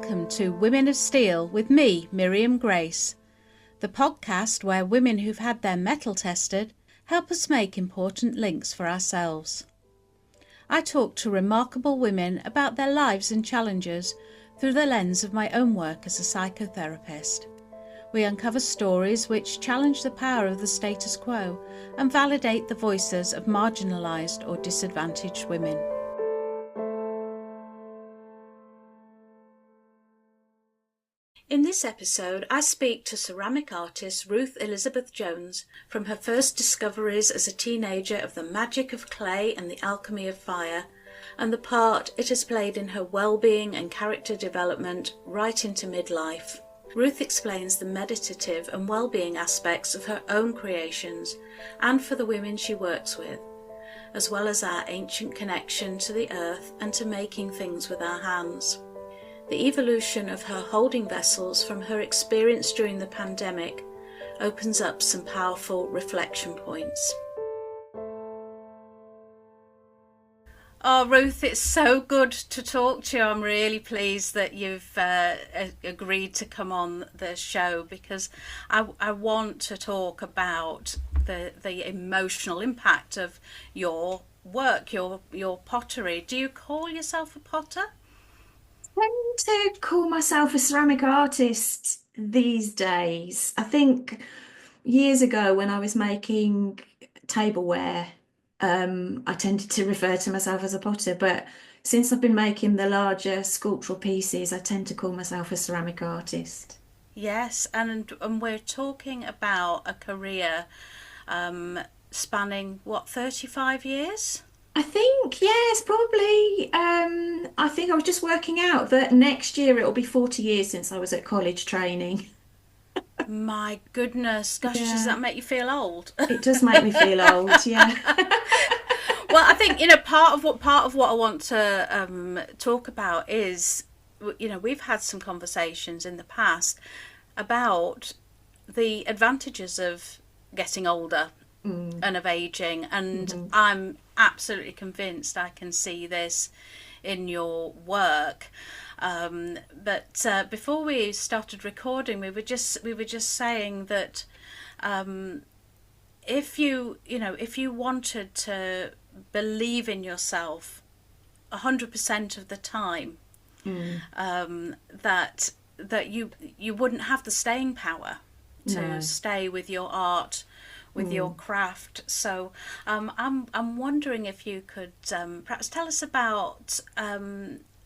Welcome to Women of Steel with me, Miriam Grace, the podcast where women who've had their metal tested help us make important links for ourselves. I talk to remarkable women about their lives and challenges through the lens of my own work as a psychotherapist. We uncover stories which challenge the power of the status quo and validate the voices of marginalised or disadvantaged women. In this episode, I speak to ceramic artist Ruth Elizabeth Jones from her first discoveries as a teenager of the magic of clay and the alchemy of fire, and the part it has played in her well-being and character development right into midlife. Ruth explains the meditative and well-being aspects of her own creations and for the women she works with, as well as our ancient connection to the earth and to making things with our hands. The evolution of her holding vessels from her experience during the pandemic opens up some powerful reflection points. Oh, Ruth, it's so good to talk to you. I'm really pleased that you've agreed to come on the show because I want to talk about the emotional impact of your work, your pottery. Do you call yourself a potter? I tend to call myself a ceramic artist these days. I think years ago when I was making tableware, I tended to refer to myself as a potter, but since I've been making the larger sculptural pieces, I tend to call myself a ceramic artist. Yes, and we're talking about a career spanning, 35 years? I think, yes, probably. I think I was just working out that next year it'll be 40 years since I was at college training. My goodness, gosh, does Yeah, that make you feel old? it does make me feel old, yeah. Well, I think part of what I want to talk about is, we've had some conversations in the past about the advantages of getting older Mm, and of aging, and mhm. I'm absolutely convinced I can see this in your work. But before we started recording, we were just saying that if you wanted to believe in yourself 100% of the time, Mm, that you wouldn't have the staying power to no. stay with your art, with your Mm. craft. So I'm wondering if you could perhaps tell us about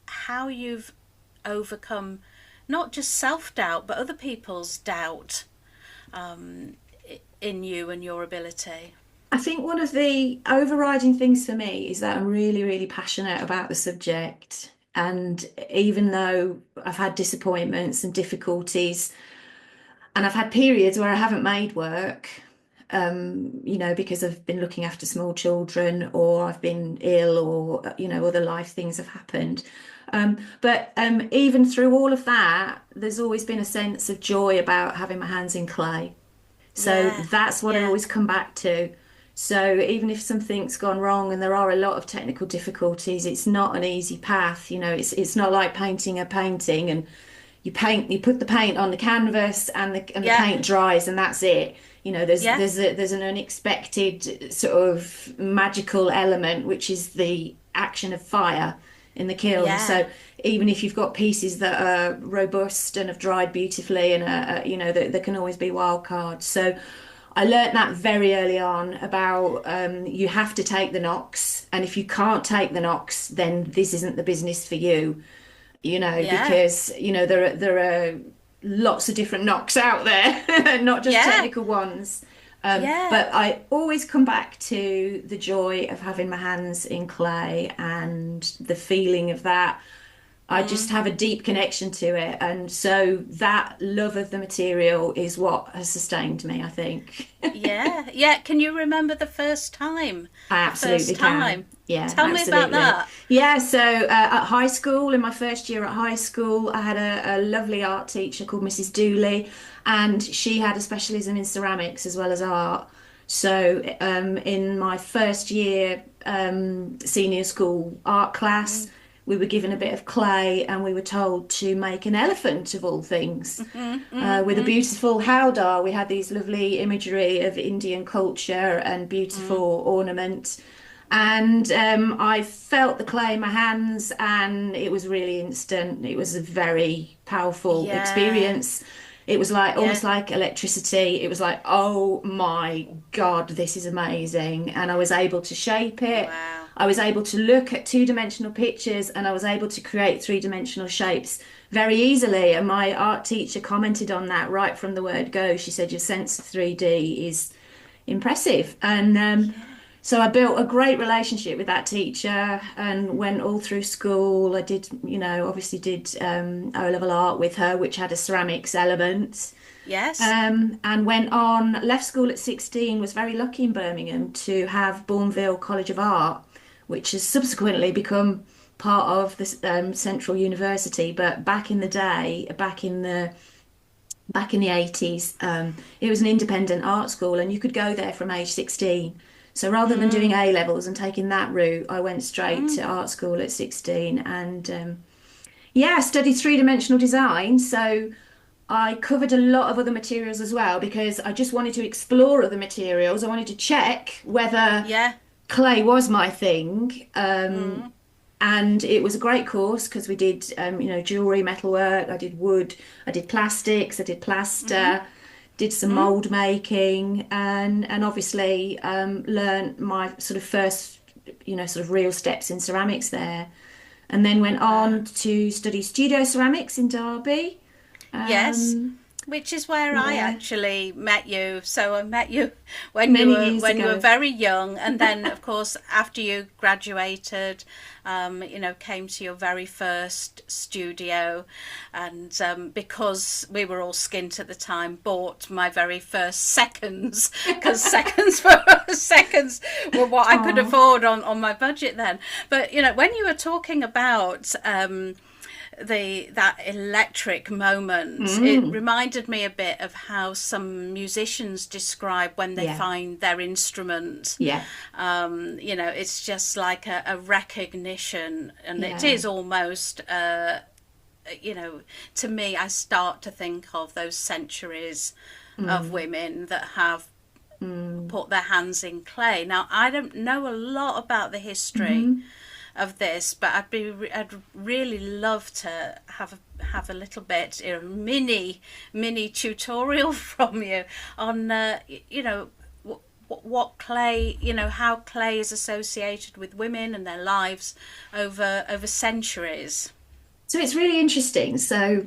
how you've overcome not just self-doubt but other people's doubt in you and your ability. I think one of the overriding things for me is that I'm really, really passionate about the subject. And even though I've had disappointments and difficulties, and I've had periods where I haven't made work, because I've been looking after small children or I've been ill or, other life things have happened. But even through all of that, there's always been a sense of joy about having my hands in clay. So Yeah, that's what I yeah, always come back to. So even if something's gone wrong and there are a lot of technical difficulties, it's not an easy path. It's not like painting a painting and you put the paint on the canvas and the yeah, paint dries and that's it. There's yeah, there's an unexpected sort of magical element, which is the action of fire in the kiln. yeah. So even if you've got pieces that are robust and have dried beautifully and there can always be wild cards. So I learnt that very early on about you have to take the knocks, and if you can't take the knocks, then this isn't the business for you. Yeah, Because there are lots of different knocks out there, not just yeah, technical ones. yeah. But I always come back to the joy of having my hands in clay and the feeling of that. I just have a deep connection to it. And so that love of the material is what has sustained me, I think. Yeah, yeah. Can you remember the first time? I The first absolutely can. time? Yeah, Tell me about absolutely. that. Yeah, so at high school, in my first year at high school, I had a lovely art teacher called Mrs. Dooley, and she had a specialism in ceramics as well as art. So in my first year senior school art class, we were given a bit of clay and we were told to make an elephant of all things with a beautiful howdah. We had these lovely imagery of Indian culture and beautiful ornament. And I felt the clay in my hands, and it was really instant. It was a very powerful Yeah. experience. It was like Yeah. almost like electricity. It was like, oh my God, this is amazing. And I was able to shape it. Wow. I was able to look at two-dimensional pictures, and I was able to create three-dimensional shapes very easily. And my art teacher commented on that right from the word go. She said, your sense of 3D is impressive. And Yeah. so I built a great relationship with that teacher and went all through school. I did, obviously did O-level art with her, which had a ceramics element. Yes. And went on, left school at 16, was very lucky in Birmingham to have Bourneville College of Art, which has subsequently become part of the Central University. But back in the day, back in the 80s, it was an independent art school and you could go there from age 16. So rather than doing Mm. A levels and taking that route, I went straight to Mm. art school at 16 and yeah, I studied three-dimensional design. So I covered a lot of other materials as well because I just wanted to explore other materials. I wanted to check whether Yeah. clay was my thing. Mm. And it was a great course because we did, jewelry, metalwork. I did wood, I did plastics, I did Mm. plaster, did some Mm. mold making, and obviously learned my sort of first, sort of real steps in ceramics there, and then went Wow. on to study studio ceramics in Derby. Yes. Um, Which is where I yeah, actually met you. So I met you many years when you were ago. very young, and then of course after you graduated, came to your very first studio, and because we were all skint at the time, bought my very first seconds because seconds were what I could Oh, afford on my budget then. But when you were talking about the that electric moment, it mm, reminded me a bit of how some musicians describe when they yeah, find their instrument. yeah, It's just like a recognition, and it yeah, is almost to me, I start to think of those centuries of mm, women that have mm, put their hands in clay. Now, I don't know a lot about the history hmm. of this, but I'd really love to have a little bit, mini tutorial from you on what clay, how clay is associated with women and their lives over centuries. So it's really interesting. So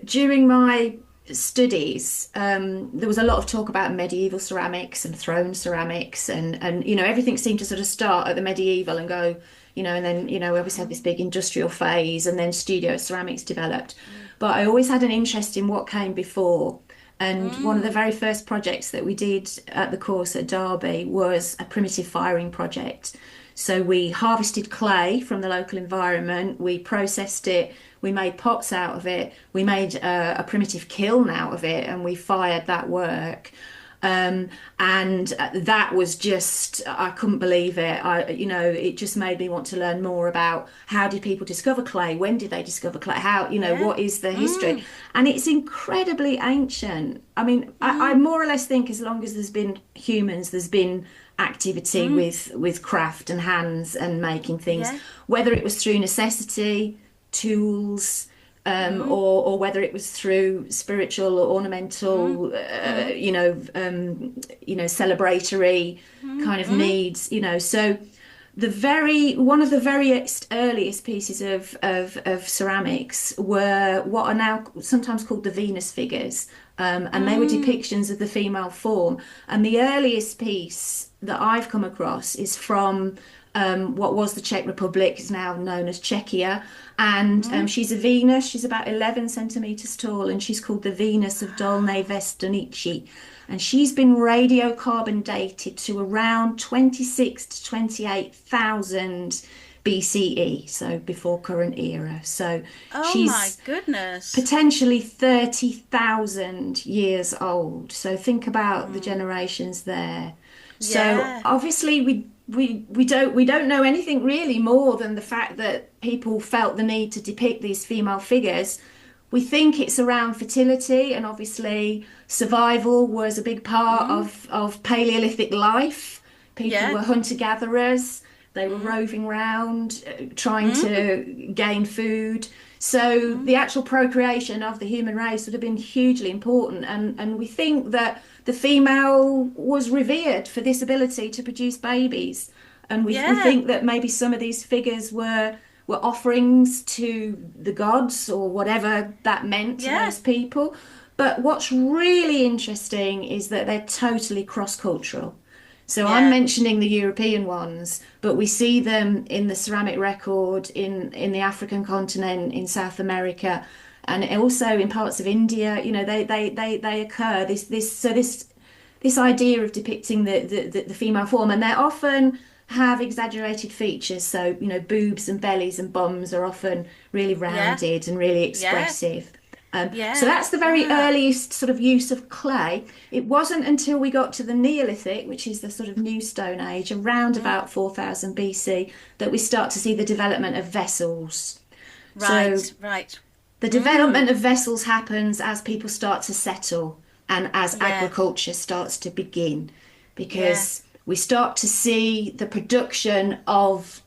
during my studies, there was a lot of talk about medieval ceramics and throne ceramics, and everything seemed to sort of start at the medieval and go, and then we obviously had this big industrial phase, and then studio ceramics developed. But I always had an interest in what came before. And one of the Mm. very first projects that we did at the course at Derby was a primitive firing project. So we harvested clay from the local environment, we processed it, we made pots out of it, we made a primitive kiln out of it, and we fired that work. Um, and that was just, I couldn't believe it. It just made me want to learn more about how did people discover clay? When did they discover clay? How, Yeah. what is the history? Mm. And it's incredibly ancient. I mean, I Mm. more or less think as long as there's been humans, there's been activity Mm. with craft and hands and making things, Yeah. whether it was through necessity, tools, Mm. or whether it was through spiritual or Mm. ornamental, Mm. celebratory Mm. kind of Mm. needs. So one of the very earliest pieces of ceramics were what are now sometimes called the Venus figures, and they were Mm. depictions of the female form. And the earliest piece that I've come across is from what was the Czech Republic, is now known as Czechia. And Mm. she's a Venus. She's about 11 centimeters tall, and she's called the Venus of Dolne Wow. Vestonici. And she's been radiocarbon dated to around 26 to 28,000 BCE, so before current era. So Oh my she's goodness. potentially 30,000 years old. So think about the Mm. generations there. So Yeah. obviously we don't know anything really more than the fact that people felt the need to depict these female figures. We think it's around fertility, and obviously survival was a big part of Paleolithic life. People Yeah. were hunter-gatherers. They were Mm. roving around, trying Mm. to gain food. So Mm. the actual procreation of the human race would have been hugely important. And we think that the female was revered for this ability to produce babies. And we Yeah. think that maybe some of these figures were offerings to the gods or whatever that meant to Yeah. those people. But what's really interesting is that they're totally cross-cultural. So I'm Yeah. mentioning the European ones, but we see them in the ceramic record in the African continent, in South America, and also in parts of India. You know, they occur. This idea of depicting the female form, and they're often have exaggerated features. So, you know, boobs and bellies and bums are often really Yeah. rounded and really Yeah. expressive. So Yeah. that's the very Ah. earliest sort of use of clay. It wasn't until we got to the Neolithic, which is the sort of new Stone Age, around Mm. about 4000 BC, that we start to see the development of vessels. So Right. Right. the Mm. development of vessels happens as people start to settle and as Yeah. agriculture starts to begin, Yeah. because we start to see the production of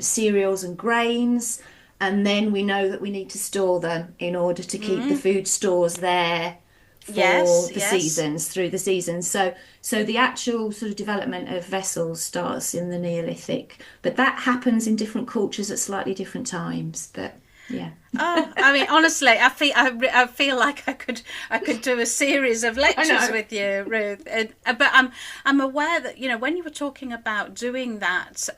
cereals and grains, and then we know that we need to store them in order to keep the Mm. food stores there for Yes. the Yes. seasons, through the seasons. So the actual sort of development of vessels starts in the Neolithic, but that happens in different cultures at slightly different times. But yeah. Oh, I mean, honestly, I feel like I could do a series of I lectures know. with you, Ruth. But I'm aware that, you know, when you were talking about doing that,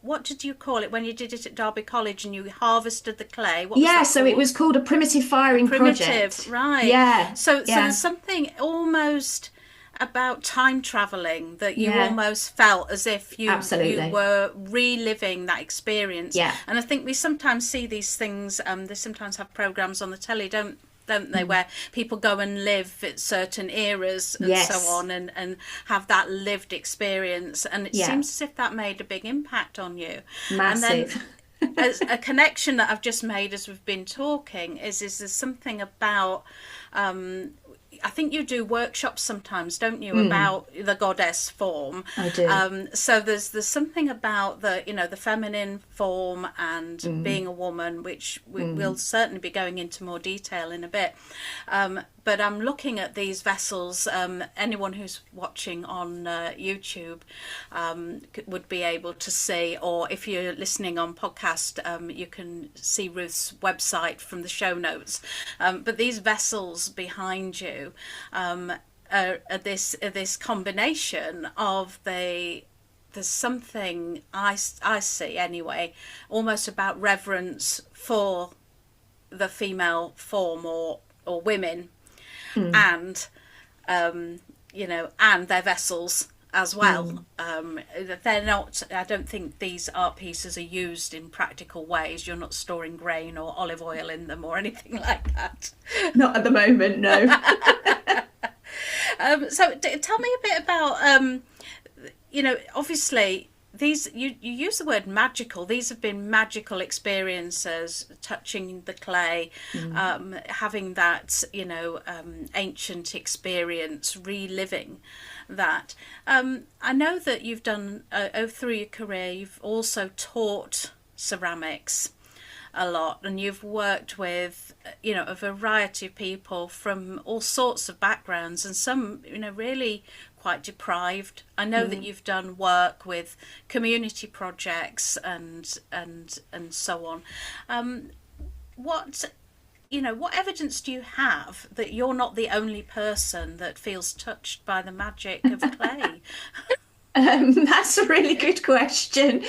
what did you call it when you did it at Derby College and you harvested the clay? What was Yeah, that so it called? was called a primitive A firing primitive, project. right? Yeah, So there's yeah, something almost about time traveling that you yeah, almost felt as if you absolutely. were reliving that experience. Yeah. And I think we sometimes see these things. They sometimes have programs on the telly, don't they, Mm. where people go and live at certain eras and so Yes. on, and have that lived experience. And it Yeah. seems as if that made a big impact on you. And then Massive. as a connection that I've just made as we've been talking is there's something about I think you do workshops sometimes, don't you, Mm, about the goddess form. I do. So there's something about the feminine form and Mm, being a woman, which we'll mm, certainly be going into more detail in a bit. But I'm looking at these vessels. Anyone who's watching on YouTube would be able to see, or if you're listening on podcast, you can see Ruth's website from the show notes. But these vessels behind you are this combination of there's something I see anyway, almost about reverence for the female form or women, mm, and and their vessels as well. mm. They're not. I don't think these art pieces are used in practical ways. You're not storing grain or olive oil in them or anything like that. Not at the moment, no. So tell me a bit about obviously these you use the word magical. These have been magical experiences, touching the clay, Mm, having that ancient experience, reliving that. I know that you've done through your career. You've also taught ceramics a lot, and you've worked with a variety of people from all sorts of backgrounds, and some really quite deprived. I know that mm. you've done work with community projects and so on. What what evidence do you have that you're not the only person that feels touched by the magic of clay? That's a really good question.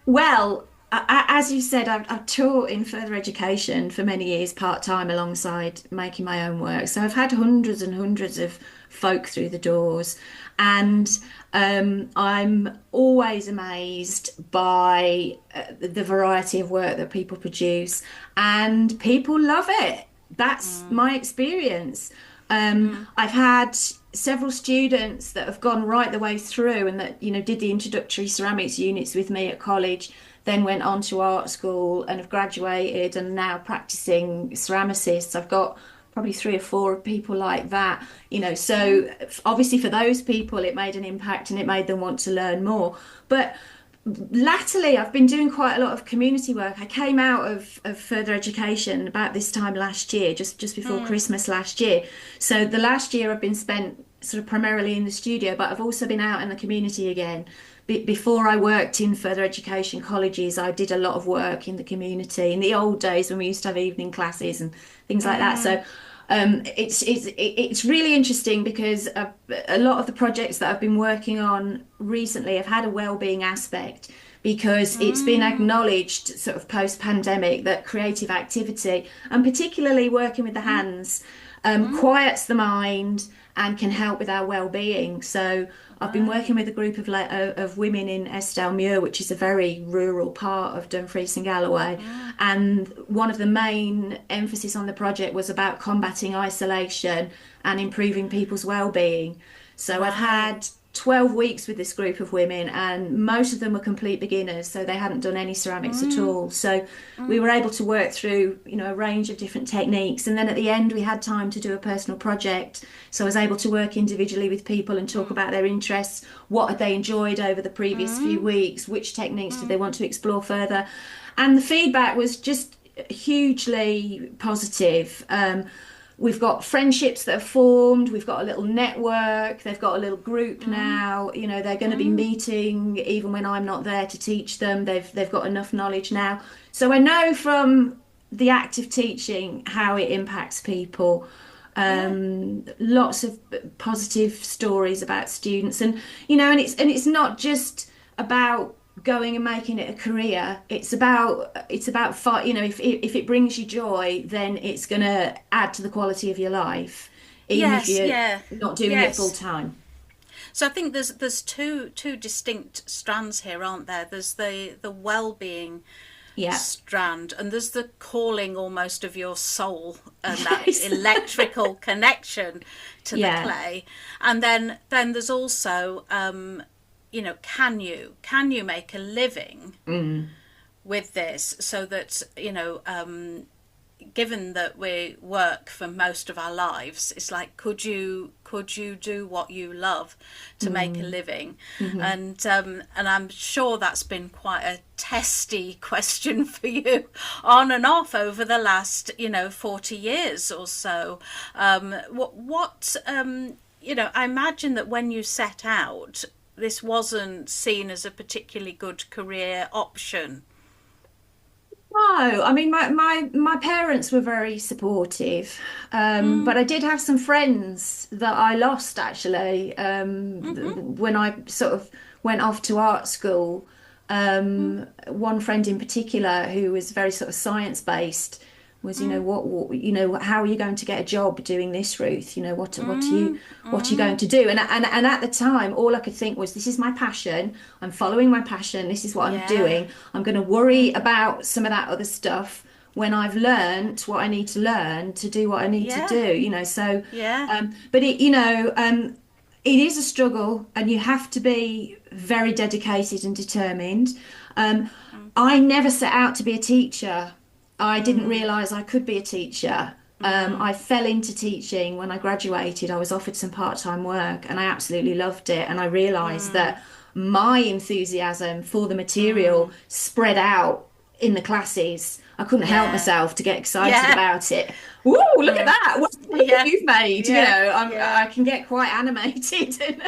Well, as you said, I've taught in further education for many years, part-time, alongside making my own work. So I've had hundreds and hundreds of folk through the doors, and I'm always amazed by the variety of work that people produce, and people love it. That's Mm. my experience. Mm. I've had several students that have gone right the way through and that, did the introductory ceramics units with me at college, then went on to art school and have graduated and now practicing ceramicists. I've got probably three or four people like that, so obviously for those people it made an impact and it made them want to learn more. But latterly I've been doing quite a lot of community work. I came out of further education about this time last year, just before Christmas last year. So the last year I've been spent sort of primarily in the studio, but I've also been out in the community again. Before I worked in further education colleges, I did a lot of work in the community in the old days when we used to have evening classes and things like that. So it's really interesting because a lot of the projects that I've been working on recently have had a well-being aspect, because it's been acknowledged sort of post-pandemic that creative activity, and particularly working with the hands, quiets the mind and can help with our well-being. So I've been working with a group of women in Estalmuir, which is a very rural part of Dumfries and Galloway. And one of the main emphasis on the project was about combating isolation and improving people's well-being. So I've had 12 weeks with this group of women, and most of them were complete beginners, so they hadn't done any ceramics at all. So we were able to work through, a range of different techniques, and then at the end we had time to do a personal project. So I was able to work individually with people and talk about their interests, what had they enjoyed over the previous few weeks, which techniques did they want to explore further. And the feedback was just hugely positive. We've got friendships that have formed. We've got a little network. They've got a little group now. They're going to be meeting even when I'm not there to teach them. They've got enough knowledge now. So I know from the act of teaching how it impacts people. Lots of positive stories about students, and it's not just about going and making it a career. It's about if it brings you joy, then it's going to add to the quality of your life, even if you're not doing it full time. So I think there's two distinct strands here, aren't there? There's the well-being strand, and there's the calling almost of your soul and that electrical connection to the clay. And then there's also can you make a living with this, so that given that we work for most of our lives, it's like, could you do what you love to make a living? And I'm sure that's been quite a testy question for you on and off over the last 40 years or so. What I imagine that when you set out, this wasn't seen as a particularly good career option. No, I mean my parents were very supportive, but I did have some friends that I lost actually when I sort of went off to art school. One friend in particular who was very sort of science based was, what how are you going to get a job doing this, Ruth? What are you going to do? And at the time, all I could think was, this is my passion. I'm following my passion. This is what I'm doing. I'm going to worry about some of that other stuff when I've learned what I need to learn to do what I need to do. So but it is a struggle, and you have to be very dedicated and determined. I never set out to be a teacher. I didn't realise I could be a teacher. I fell into teaching when I graduated. I was offered some part-time work and I absolutely loved it. And I realised that my enthusiasm for the material spread out in the classes. I couldn't help myself to get excited about it. Woo, look at that. What you've made. I can get quite animated. And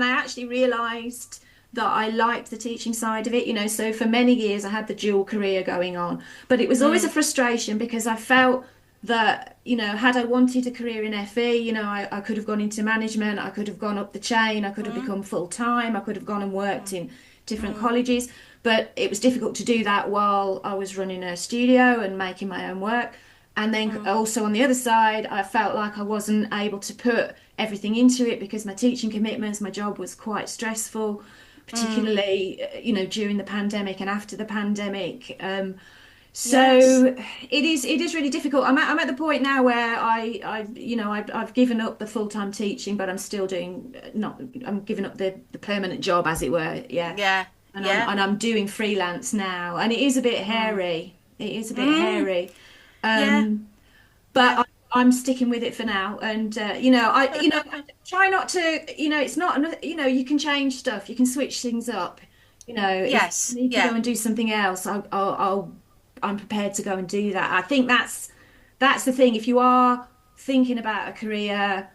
I actually realised that I liked the teaching side of it, so for many years I had the dual career going on, but it was always a frustration because I felt that, had I wanted a career in FE, I could have gone into management, I could have gone up the chain, I could have become full-time, I could have gone and worked in different colleges, but it was difficult to do that while I was running a studio and making my own work. And then also on the other side, I felt like I wasn't able to put everything into it because my teaching commitments, my job was quite stressful, particularly during the pandemic and after the pandemic. So Yes. it is really difficult. I'm at the point now where I've given up the full-time teaching, but I'm still doing not I'm giving up the permanent job, as it were. Yeah. Yeah. And I'm Yeah. and I'm doing freelance now, and it is a bit Mm. hairy. It is a bit Mm. hairy. Yeah. Um, but Yeah. I'm sticking with it for now. And I try not to. It's not. You can change stuff. You can switch things up. If Yes. you need to go Yeah. and do something else, I'm prepared to go and do that. I think that's the thing. If you are thinking about a career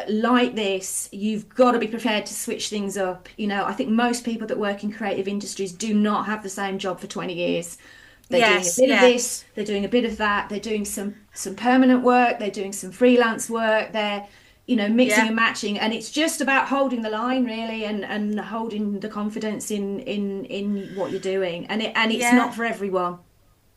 like this, you've got to be prepared to switch things up. I think most people that work in creative industries do not have the same job for 20 years. They're doing a Yes. bit of Yeah. this, they're doing a bit of that, they're doing some permanent work, they're doing some freelance work, they're mixing Yeah. and matching, and it's just about holding the line really, and holding the confidence in what you're doing, and it's Yeah. not for everyone,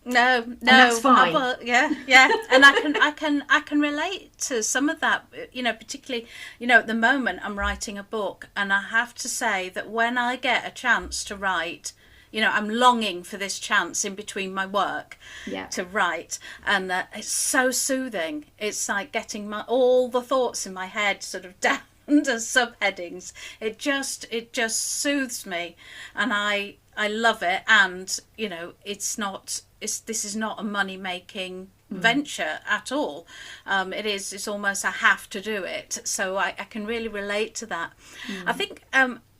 No, and that's no. fine. Well, yeah, yeah, and I can relate to some of that. Particularly, at the moment I'm writing a book, and I have to say that when I get a chance to write, I'm longing for this chance in between my work Yeah. to write, and it's so soothing. It's like getting all the thoughts in my head sort of down under subheadings. It just soothes me, and I love it. And this is not a money making Mm. venture at all. It's almost I have to do it, so I can really relate to that. I Mm. think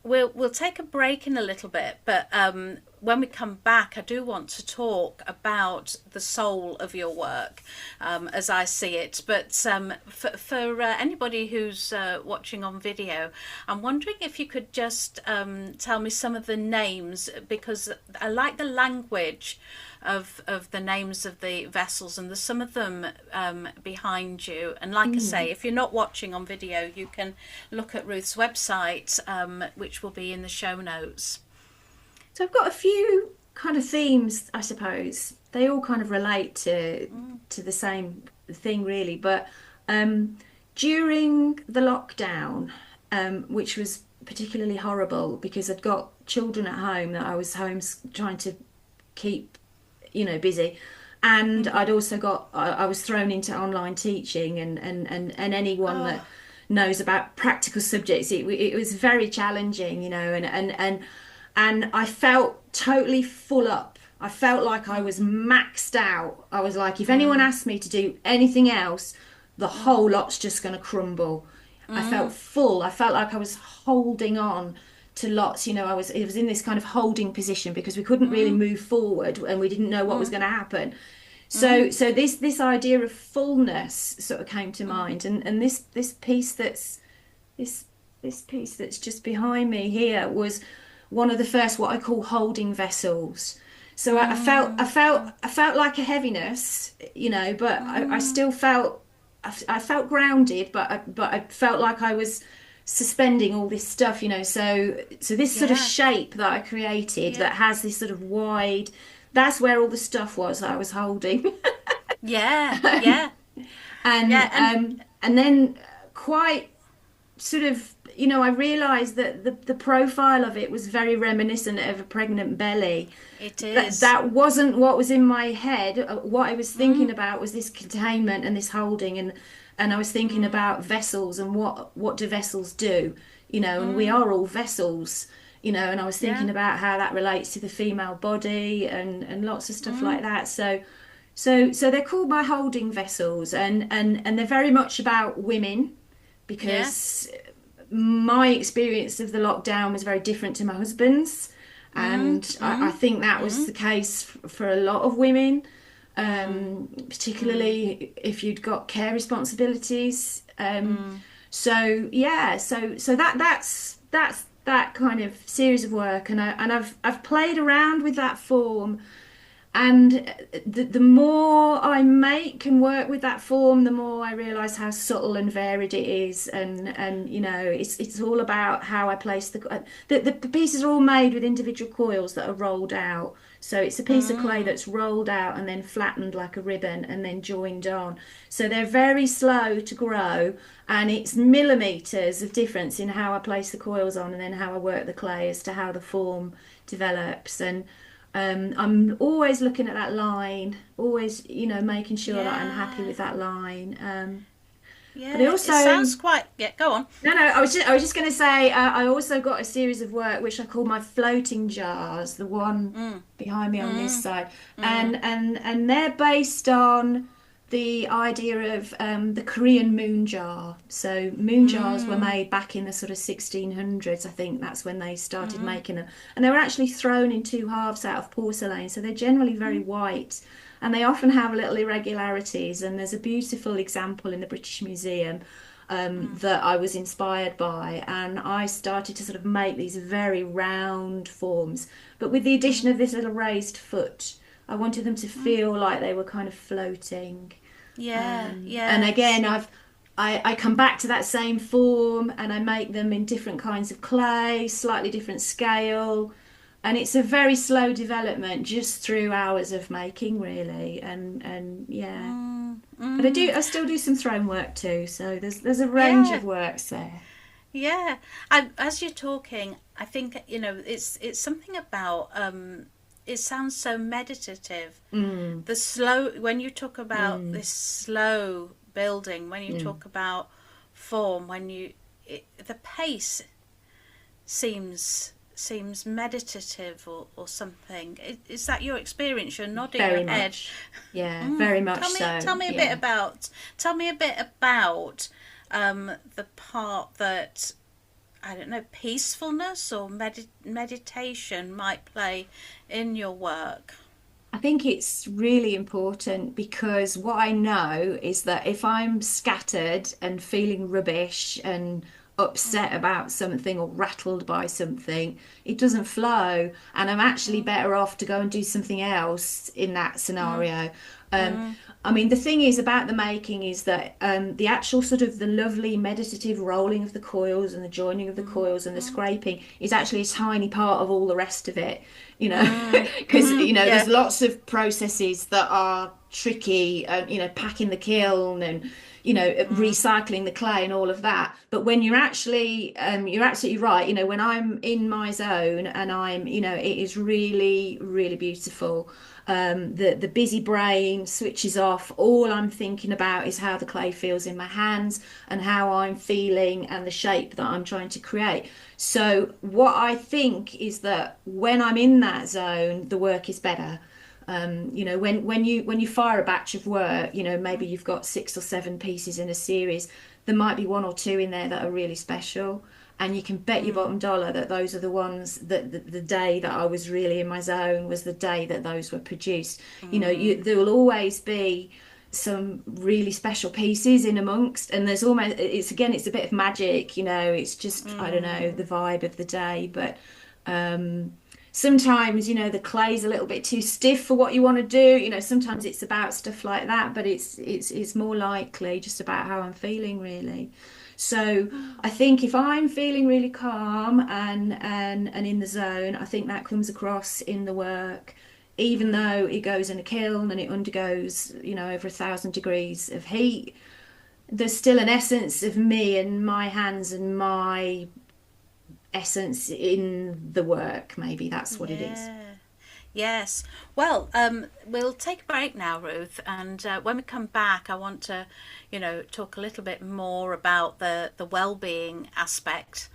we'll take a break in a little bit, but when we come back, I do want to talk about the soul of your work, as I see it. But for anybody who's watching on video, I'm wondering if you could just tell me some of the names, because I like the language of the names of the vessels, and there's some of them behind you. And like I say, Mm. if you're not watching on video, you can look at Ruth's website, which will be in the show notes. So I've got a few kind of themes, I suppose. They all kind of relate to the same thing, really. But um, during the lockdown, which was particularly horrible because I'd got children at home that I was trying to keep, busy. And Mm-hmm. I'd also I was thrown into online teaching, and anyone Oh. that knows about practical subjects, it was very challenging, and I felt totally full up. I felt like I was maxed out. I was like, if anyone Mm. asked me to do anything else, the Mm. whole lot's just going to crumble. I felt Mm. full. I felt like I was holding on to lots. It was in this kind of holding position because we couldn't really Mm. move forward and we didn't know what was Mm. going to happen. So Mm. so this idea of fullness sort of came to Mm. mind, and this piece this this piece that's just behind me here was one of the first what I call holding vessels. So Mm. I felt like a heaviness, but I Mm. still felt I felt grounded, but I felt like I was suspending all this stuff, So this sort of Yeah. shape that I created Yeah. that has this sort of wide, that's where all the stuff was that I was holding. Yeah. Yeah. and Yeah. And and then quite sort of, I realized that the profile of it was very reminiscent of a pregnant belly. it That is. that wasn't what was in my head. What I was thinking Mm. about was this containment and this holding, and I was thinking Mm. about vessels and what do vessels do, and we Mm. are all vessels, and I was thinking Yeah. about how that relates to the female body and lots of stuff like Mm. that. So they're called my holding vessels, and they're very much about women Yeah. because my experience of the lockdown was very different to my husband's, Mm. and I Mm. think that was Mm. the case for a lot of women, Mm. Mm. particularly if you'd got care responsibilities. Mm. So yeah, so that's that kind of series of work, and I've played around with that form, and the more I make and work with that form, the more I realise how subtle and varied it is, and it's all about how I place the pieces are all made with individual coils that are rolled out. So it's a piece of clay Mm. that's rolled out and then flattened like a ribbon and then joined on. So they're very slow to grow, and it's millimeters of difference in how I place the coils on and then how I work the clay as to how the form develops. And I'm always looking at that line, always, making sure that I'm happy Yeah. with that line. But I Yeah. It also, sounds quite. Yeah. Go on. no, no, I was just going to say, I also got a series of work which I call my floating jars, the one Mm. behind me on this Mm. side, Mm. and they're based on the idea of the Korean moon jar. So moon jars were Mm. made back in the sort of 1600s. I think that's when they started Mm. making them, and they were actually thrown in two halves out of porcelain. So they're generally very Mm. white, and they often have little irregularities. And there's a beautiful example in the British Museum Mm. that I was inspired by, and I started to sort of make these very round forms, but with the addition of Mm. this little raised foot. I wanted them to Mm. feel like they were kind of floating. Yeah. And Yes. again, I come back to that same form, and I make them in different kinds of clay, slightly different scale, and it's a very slow development just through hours of making, really. And yeah. Mm. But Mm. I still do some throne work too, so there's a range Yeah. of works there. Yeah. As you're talking, I think it's something about. It sounds so meditative. Mm, The slow when you talk about mm, this slow building, when you mm. talk about form, the pace seems meditative or something. Is that your experience? You're nodding your Very head. much. Yeah, very much Tell so. me a bit Yeah. about tell me a bit about the part that I don't know, peacefulness or meditation might play in your work. I think it's really important because what I know is that if I'm scattered and feeling rubbish and upset Mm. about something or rattled by something, it doesn't flow. And I'm actually Mm. better off to go and do something else in that Mm. scenario. Um, Mm. I mean, the thing is about the making is that the actual sort of the lovely meditative rolling of the coils and the joining of the Mm. coils and the Mm. scraping is actually a tiny part of all the rest of it, Mm. because Mm. there's Yeah. lots of processes that are tricky, and packing the kiln and Mm. recycling the clay and all of that. But when you're absolutely right. When I'm in my zone and it is really, really beautiful. The busy brain switches off. All I'm thinking about is how the clay feels in my hands and how I'm feeling and the shape that I'm trying to create. So what I think is that when I'm in that zone, the work is better. When you fire a batch of work, maybe you've got 6 or 7 pieces in a series. There might be one or two in there that are really special, and you can bet your Mm. bottom dollar that those are the ones that the day that I was really in my zone was the day that those were produced. Mm. There will always be some really special pieces in amongst, and there's almost it's a bit of magic. It's just, I don't know, the Mm. vibe of the day. But um sometimes the clay's a little bit too stiff for what you want to do. Sometimes it's about stuff like that, but it's more likely just about how I'm feeling, really. So I think if I'm feeling really calm and in the zone, I think that comes across in the work, even Mm. though it goes in a kiln and it undergoes over 1,000 degrees of heat. There's still an essence of me and my hands and my essence in the work. Maybe that's what it is. Yeah. Yes. Well, we'll take a break now, Ruth, and when we come back, I want to, talk a little bit more about the well-being aspect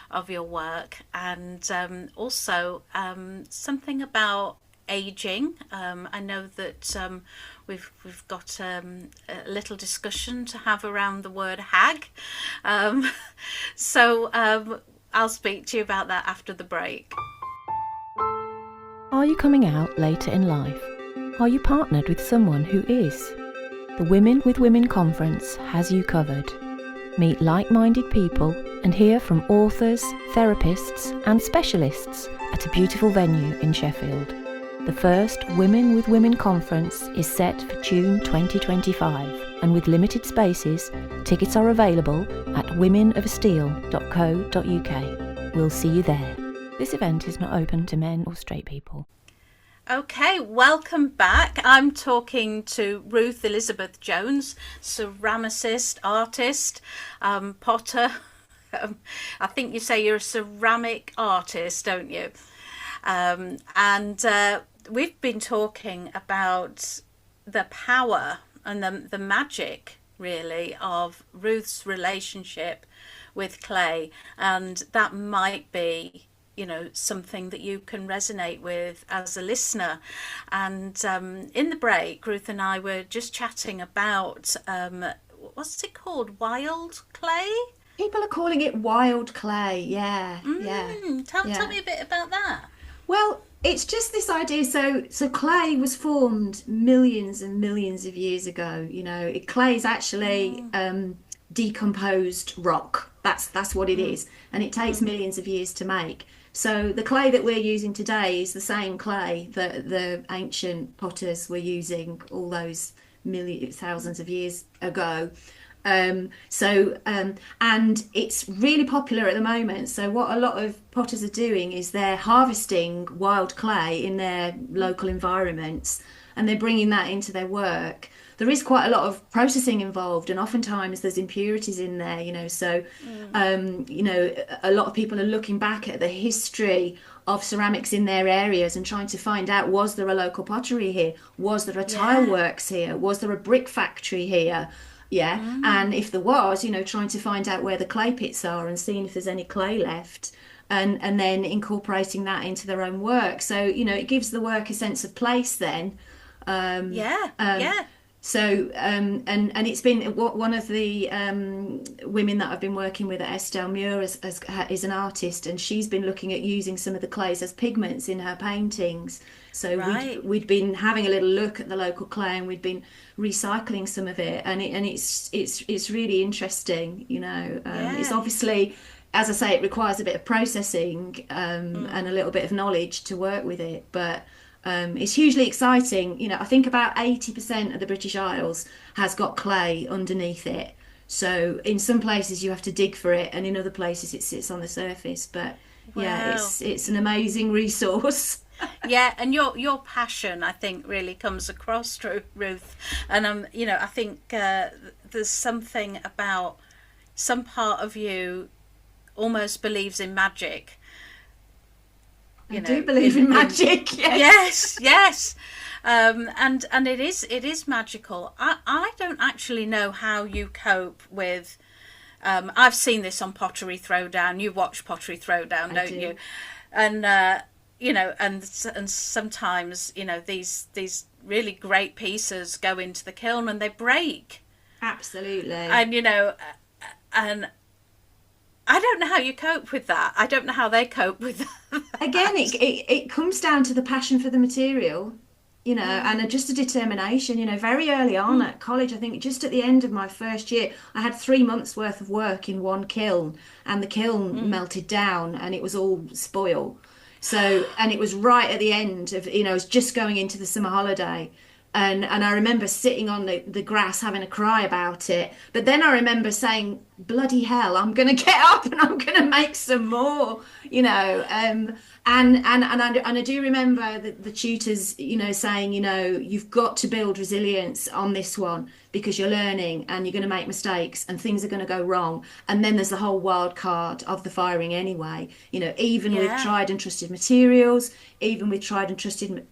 of your work, and also something about aging. I know that we've got a little discussion to have around the word hag, um, so I'll speak to you about that after the break. Are you coming out later in life? Are you partnered with someone who is? The Women with Women conference has you covered. Meet like-minded people and hear from authors, therapists and specialists at a beautiful venue in Sheffield. The first Women with Women conference is set for June 2025, and with limited spaces, tickets are available at womenofsteel.co.uk. We'll see you there. This event is not open to men or straight people. Okay, welcome back. I'm talking to Ruth Elizabeth Jones, ceramicist, artist, potter. I think you say you're a ceramic artist, don't you? And we've been talking about the power and the magic, really, of Ruth's relationship with clay, and that might be, you know, something that you can resonate with as a listener. And in the break, Ruth and I were just chatting about what's it called, wild clay? People are calling it wild clay. Yeah, Tell me a bit about that. Well, it's just this idea. So clay was formed millions and millions of years ago. You know, clay is actually decomposed rock. That's what it is, and it takes millions of years to make. So the clay that we're using today is the same clay that the ancient potters were using all those thousands of years ago. And it's really popular at the moment. So what a lot of potters are doing is they're harvesting wild clay in their local environments, and they're bringing that into their work. There is quite a lot of processing involved, and oftentimes there's impurities in there, you know. So, you know, a lot of people are looking back at the history of ceramics in their areas and trying to find out, was there a local pottery here? Was there a tile works here? Was there a brick factory here? And if there was, you know, trying to find out where the clay pits are and seeing if there's any clay left, and then incorporating that into their own work. So, you know, it gives the work a sense of place then. So, and it's been one of the women that I've been working with at Estelle Muir is an artist, and she's been looking at using some of the clays as pigments in her paintings. So we'd been having a little look at the local clay, and we'd been recycling some of it, and it's really interesting, you know. It's obviously, as I say, it requires a bit of processing and a little bit of knowledge to work with it, but it's hugely exciting. You know, I think about 80% of the British Isles has got clay underneath it. So in some places you have to dig for it, and in other places it sits on the surface. But it's an amazing resource. And your passion, I think, really comes across, Ruth. And you know, I think there's something about some part of you almost believes in magic. I do believe in magic. Yes. And it is magical. I don't actually know how you cope with. I've seen this on Pottery Throwdown. You watch Pottery Throwdown, don't you? And you know, and sometimes, you know, these really great pieces go into the kiln and they break. Absolutely. And you know, and I don't know how you cope with that. I don't know how they cope with that. Again, it comes down to the passion for the material, you know, and just a determination. You know, very early on at college, I think just at the end of my first year, I had 3 months worth of work in one kiln, and the kiln melted down and it was all spoil. So, and it was right at the end of, you know, I was just going into the summer holiday. And I remember sitting on the grass having a cry about it. But then I remember saying, bloody hell, I'm going to get up and I'm going to make some more, you know. And I do remember the tutors, you know, saying, you know, you've got to build resilience on this one because you're learning and you're going to make mistakes and things are going to go wrong. And then there's the whole wild card of the firing anyway, you know, even with tried and trusted materials, even with tried and trusted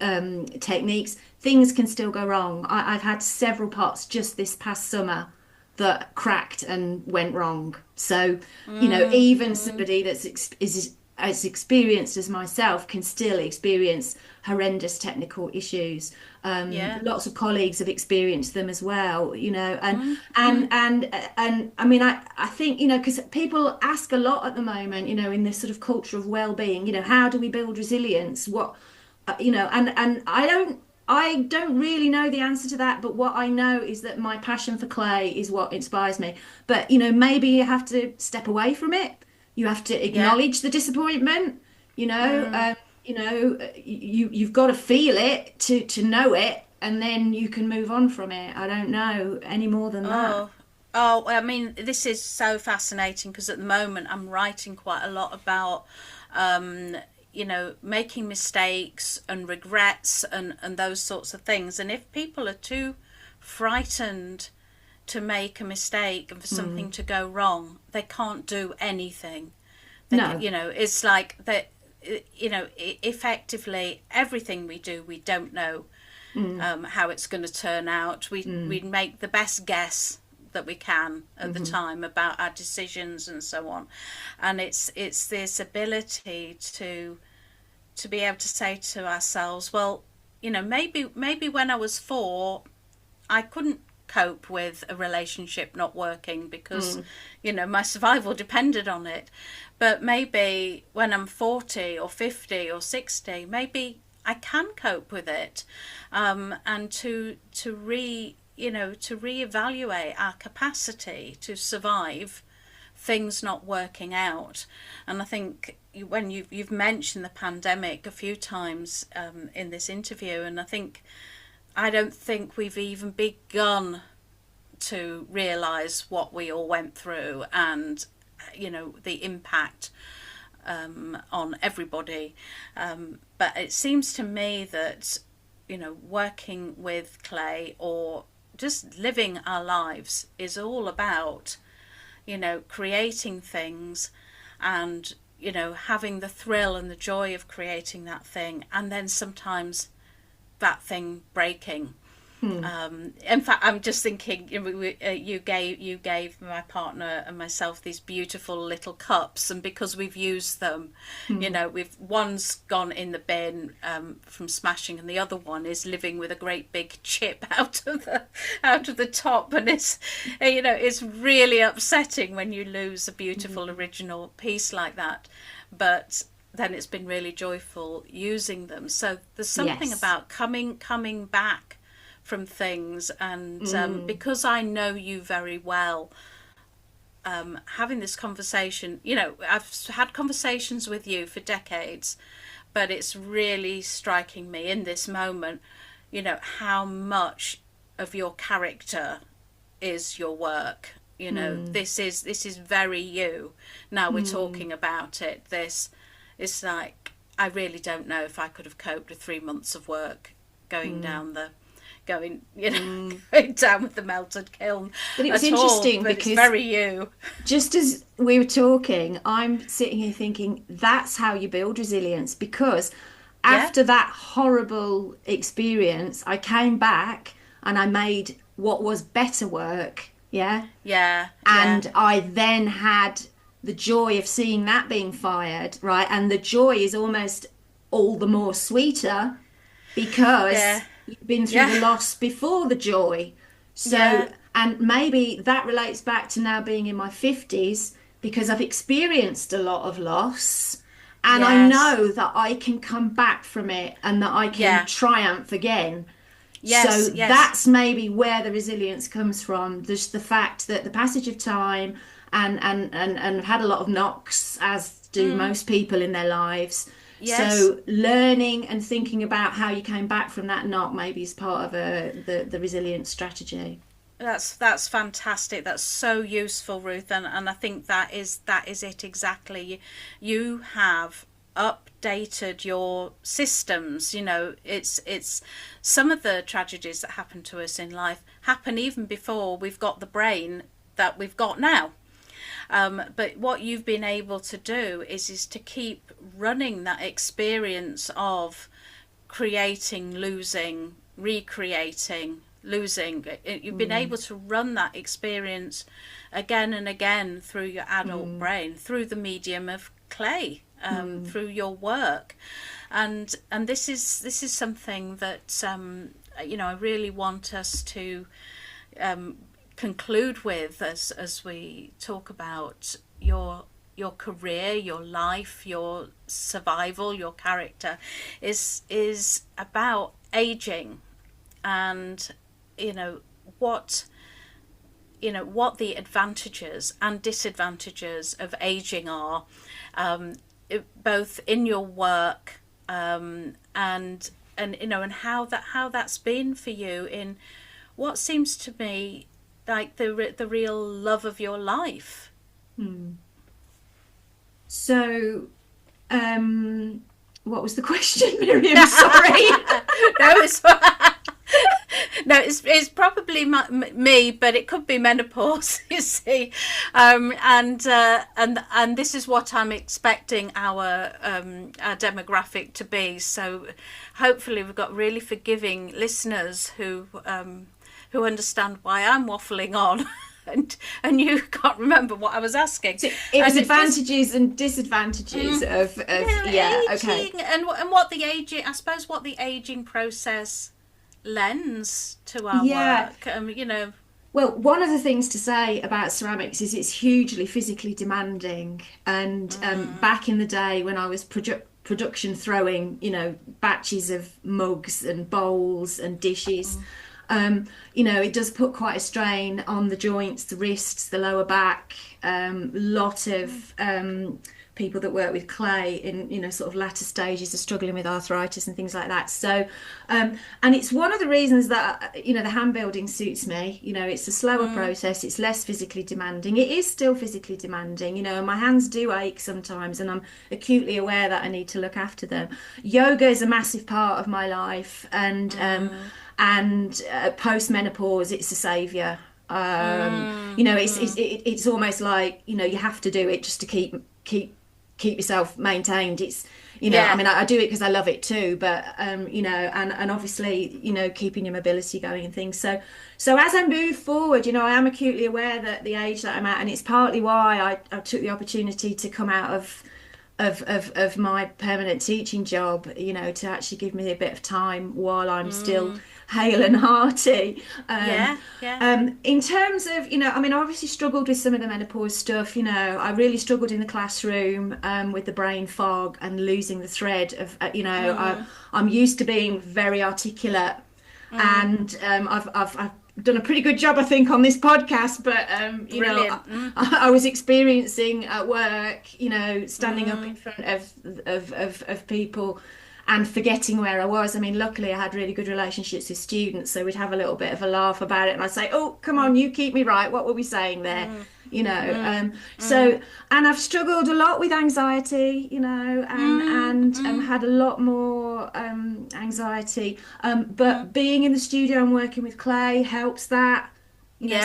techniques, things can still go wrong. I've had several pots just this past summer that cracked and went wrong. So, you know, even somebody that's is as experienced as myself can still experience horrendous technical issues. Lots of colleagues have experienced them as well, you know, and I mean, I think, you know, because people ask a lot at the moment, you know, in this sort of culture of well-being, you know, how do we build resilience? What, you know, and I don't really know the answer to that, but what I know is that my passion for clay is what inspires me. But, you know, maybe you have to step away from it. You have to acknowledge the disappointment, you know, you know, you've got to feel it to know it, and then you can move on from it. I don't know any more than that. Oh, I mean, this is so fascinating because at the moment I'm writing quite a lot about, you know, making mistakes and regrets and those sorts of things. And if people are too frightened to make a mistake and for something to go wrong, they can't do anything. You know, it's like that. effectively everything we do, we don't know how it's going to turn out. We make the best guess that we can at the time about our decisions and so on. And it's this ability to be able to say to ourselves, well, maybe when I was 4, I couldn't cope with a relationship not working because my survival depended on it. But maybe when I'm 40 or 50 or 60, maybe I can cope with it, and to reevaluate our capacity to survive things not working out. And I think when you've mentioned the pandemic a few times in this interview, and I don't think we've even begun to realise what we all went through, and the impact on everybody. But it seems to me that working with clay or just living our lives is all about creating things, and having the thrill and the joy of creating that thing, and then sometimes that thing breaking. In fact, I'm just thinking, you gave my partner and myself these beautiful little cups, and because we've used them, one's gone in the bin from smashing, and the other one is living with a great big chip out of the top, and it's really upsetting when you lose a beautiful original piece like that. But then it's been really joyful using them. So there's something about coming back from things, and because I know you very well, having this conversation, I've had conversations with you for decades, but it's really striking me in this moment, how much of your character is your work. This is very you. Now we're talking about it. It's like, I really don't know if I could have coped with 3 months of work going down going down with the melted kiln. But it was interesting but because it's very you. Just as we were talking, I'm sitting here thinking that's how you build resilience, because after that horrible experience, I came back and I made what was better work. And I then had the joy of seeing that being fired, right? And the joy is almost all the more sweeter because you've been through the loss before the joy. So, and maybe that relates back to now being in my 50s, because I've experienced a lot of loss, and I know that I can come back from it and that I can triumph again. So that's maybe where the resilience comes from. There's the fact that the passage of time and I've had a lot of knocks, as do most people in their lives. So learning and thinking about how you came back from that knock maybe is part of the resilience strategy. That's fantastic. That's so useful, Ruth, and I think that is it exactly. You have updated your systems. It's some of the tragedies that happen to us in life happen even before we've got the brain that we've got now. But what you've been able to do is to keep running that experience of creating, losing, recreating, losing. You've been able to run that experience again and again through your adult brain, through the medium of clay, through your work, and this is something that I really want us to conclude with as we talk about your career, your life, your survival, your character, is about aging, and what the advantages and disadvantages of aging are, both in your work, and how that's been for you in what seems to me like the real love of your life. So, what was the question, Miriam? Sorry. No, it's No, it's probably me, but it could be menopause. You see, and this is what I'm expecting our demographic to be. So, hopefully, we've got really forgiving listeners who understand why I'm waffling on. And you can't remember what I was asking. So it was advantages and disadvantages of aging, okay, and what the aging, I suppose, what the aging process lends to our work. Well, one of the things to say about ceramics is it's hugely physically demanding. And back in the day when I was production throwing, batches of mugs and bowls and dishes. It does put quite a strain on the joints, the wrists, the lower back. Lot of people that work with clay in sort of latter stages are struggling with arthritis and things like that. So and it's one of the reasons that the hand building suits me. It's a slower process, it's less physically demanding. It is still physically demanding, my hands do ache sometimes, and I'm acutely aware that I need to look after them. Yoga is a massive part of my life, and post-menopause it's a savior. It's almost like you have to do it just to keep yourself maintained. It's I mean, I do it because I love it too, but and obviously keeping your mobility going and things. So as I move forward, I am acutely aware that the age that I'm at, and it's partly why I took the opportunity to come out of my permanent teaching job, to actually give me a bit of time while I'm still hale and hearty. In terms of, I mean, I obviously struggled with some of the menopause stuff. I really struggled in the classroom with the brain fog and losing the thread of, I'm used to being very articulate, and I've done a pretty good job, I think, on this podcast, but I was experiencing at work, standing up in front of people and forgetting where I was. I mean, luckily I had really good relationships with students, so we'd have a little bit of a laugh about it, and I'd say, oh, come on, you keep me right, what were we saying there? So, and I've struggled a lot with anxiety, and had a lot more anxiety, but being in the studio and working with clay helps that.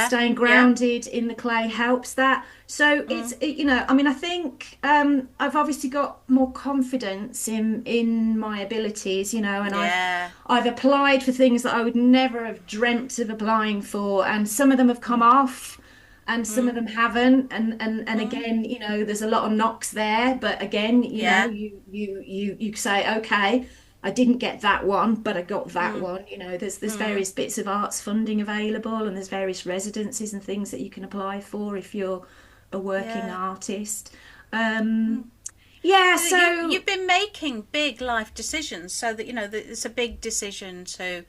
Staying grounded in the clay helps that. So it's I mean, I think I've obviously got more confidence in my abilities, and I've applied for things that I would never have dreamt of applying for, and some of them have come off and some of them haven't, and again, there's a lot of knocks there, but again, you say, okay, I didn't get that one, but I got that one. There's various bits of arts funding available, and there's various residencies and things that you can apply for if you're a working artist. So you've been making big life decisions, so that it's a big decision to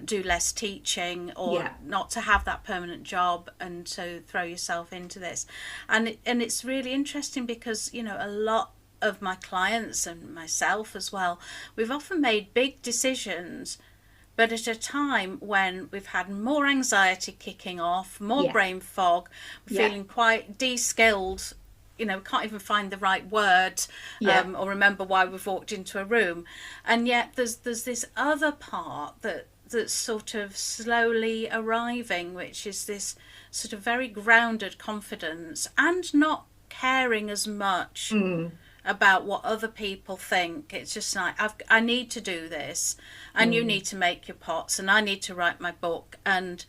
do less teaching, or not to have that permanent job, and to throw yourself into this. And it's really interesting because a lot of my clients and myself as well, we've often made big decisions, but at a time when we've had more anxiety kicking off, more brain fog, feeling quite de-skilled, can't even find the right word, or remember why we've walked into a room. And yet there's this other part that's sort of slowly arriving, which is this sort of very grounded confidence, and not caring as much about what other people think. It's just like, I need to do this, and you need to make your pots, and I need to write my book. And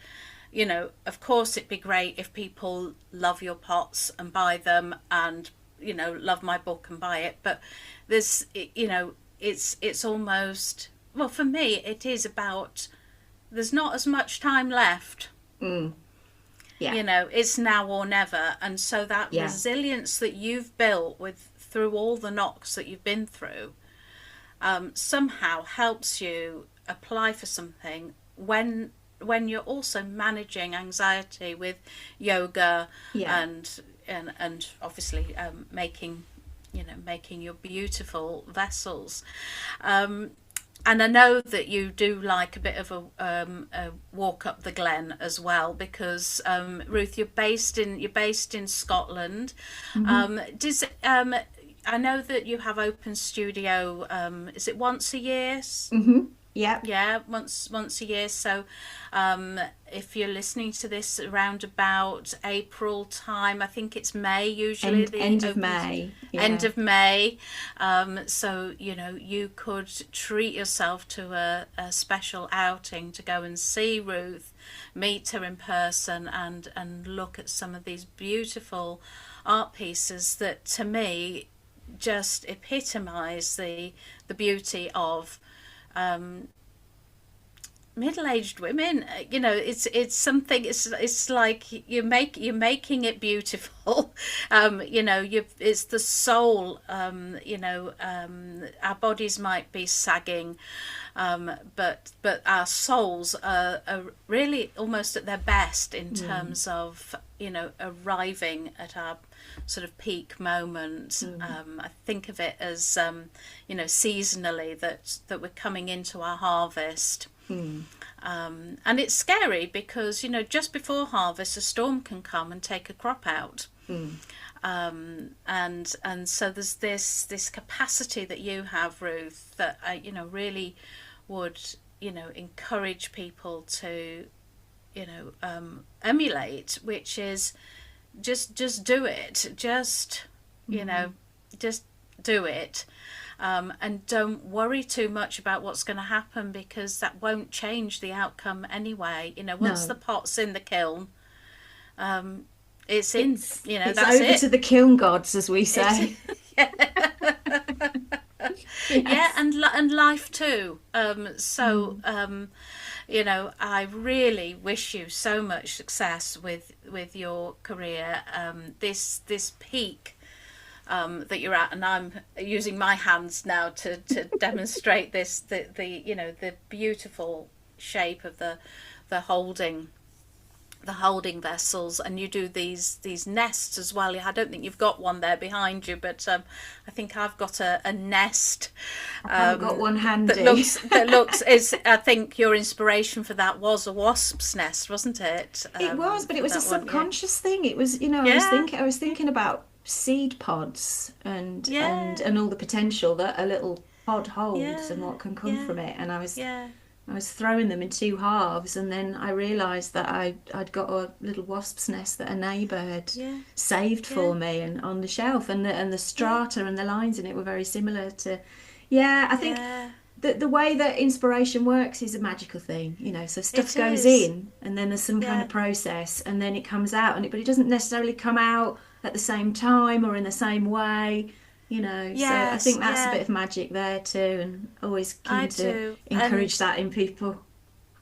of course it'd be great if people love your pots and buy them, and love my book and buy it, but there's it's almost, well, for me it is about, there's not as much time left. It's now or never. And so that resilience that you've built through all the knocks that you've been through, somehow helps you apply for something when you're also managing anxiety with yoga and obviously making your beautiful vessels. And I know that you do like a bit of a walk up the glen as well, because Ruth, you're based in Scotland. I know that you have open studio. Is it once a year? Yeah. Yeah, once a year. So if you're listening to this around about April time, I think it's May usually. End of May. Yeah. End of May. So, you could treat yourself to a special outing to go and see Ruth, meet her in person, and look at some of these beautiful art pieces that, to me, just epitomise the beauty of middle-aged women. It's something. It's like you're making it beautiful. It's the soul. Our bodies might be sagging, but our souls are really almost at their best in terms of arriving at our sort of peak moment. I think of it as seasonally that we're coming into our harvest. And it's scary because just before harvest a storm can come and take a crop out. And so there's this capacity that you have, Ruth, that really would encourage people to emulate, which is just do it, just do it. And don't worry too much about what's going to happen, because that won't change the outcome anyway. Once the pot's in the kiln, it's that's over it. To the kiln gods, as we say. Yeah, and life too. I really wish you so much success with your career. This peak that you're at, and I'm using my hands now to demonstrate this, the beautiful shape of the holding vessels, and you do these nests as well. I don't think you've got one there behind you, but I think I've got a nest. I've got one handy. That looks is. I think your inspiration for that was a wasp's nest, wasn't it? It was, but it was a subconscious thing. It was, I was thinking about seed pods and all the potential that a little pod holds and what can come from it. And I was throwing them in two halves, and then I realised that I'd got a little wasp's nest that a neighbour had saved for me, and on the shelf, and the strata and the lines in it were very similar to. I think the way that inspiration works is a magical thing, so stuff goes in, and then there's some kind of process, and then it comes out, but it doesn't necessarily come out at the same time or in the same way. So I think that's a bit of magic there too, and always keen to encourage that in people.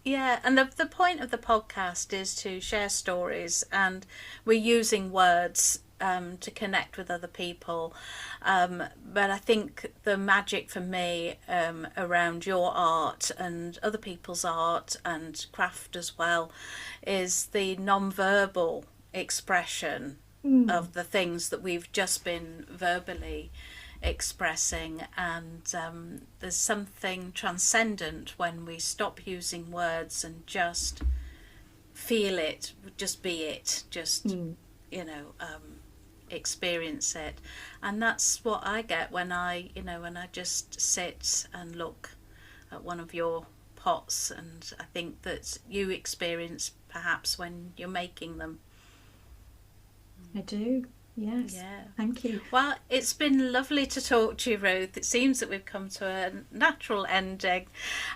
Yeah, and the point of the podcast is to share stories, and we're using words to connect with other people. But I think the magic for me around your art and other people's art and craft as well is the non-verbal expression of the things that we've just been verbally expressing, and there's something transcendent when we stop using words and just feel it, just be it, just experience it. And that's what I get when I just sit and look at one of your pots, and I think that you experience perhaps when you're making them. I do, yes. Yeah. Thank you. Well, it's been lovely to talk to you, Ruth. It seems that we've come to a natural ending,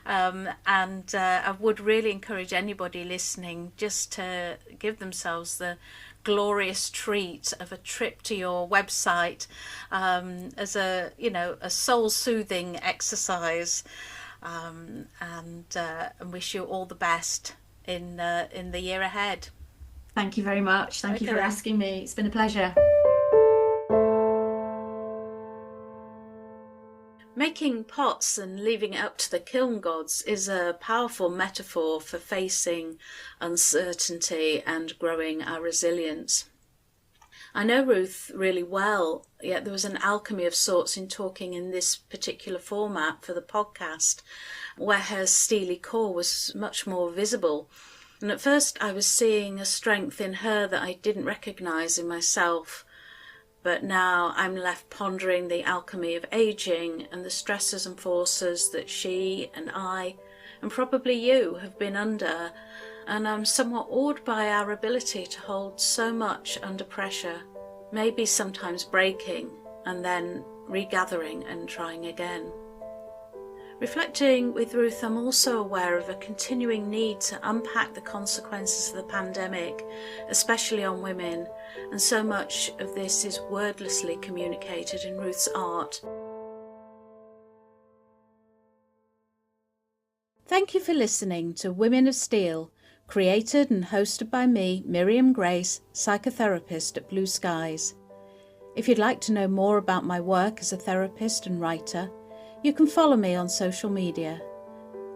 and I would really encourage anybody listening just to give themselves the glorious treat of a trip to your website as a soul-soothing exercise, and wish you all the best in the year ahead. Thank you very much. Thank you for asking me. It's been a pleasure. Making pots and leaving it up to the kiln gods is a powerful metaphor for facing uncertainty and growing our resilience. I know Ruth really well, yet there was an alchemy of sorts in talking in this particular format for the podcast, where her steely core was much more visible. And at first I was seeing a strength in her that I didn't recognise in myself. But now I'm left pondering the alchemy of aging and the stresses and forces that she and I, and probably you, have been under, and I'm somewhat awed by our ability to hold so much under pressure, maybe sometimes breaking and then regathering and trying again. Reflecting with Ruth, I'm also aware of a continuing need to unpack the consequences of the pandemic, especially on women, and so much of this is wordlessly communicated in Ruth's art. Thank you for listening to Women of Steel, created and hosted by me, Miriam Grace, psychotherapist at Blue Skies. If you'd like to know more about my work as a therapist and writer, you can follow me on social media.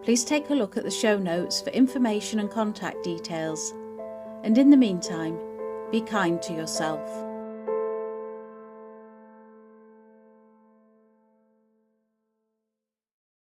Please take a look at the show notes for information and contact details. And in the meantime, be kind to yourself.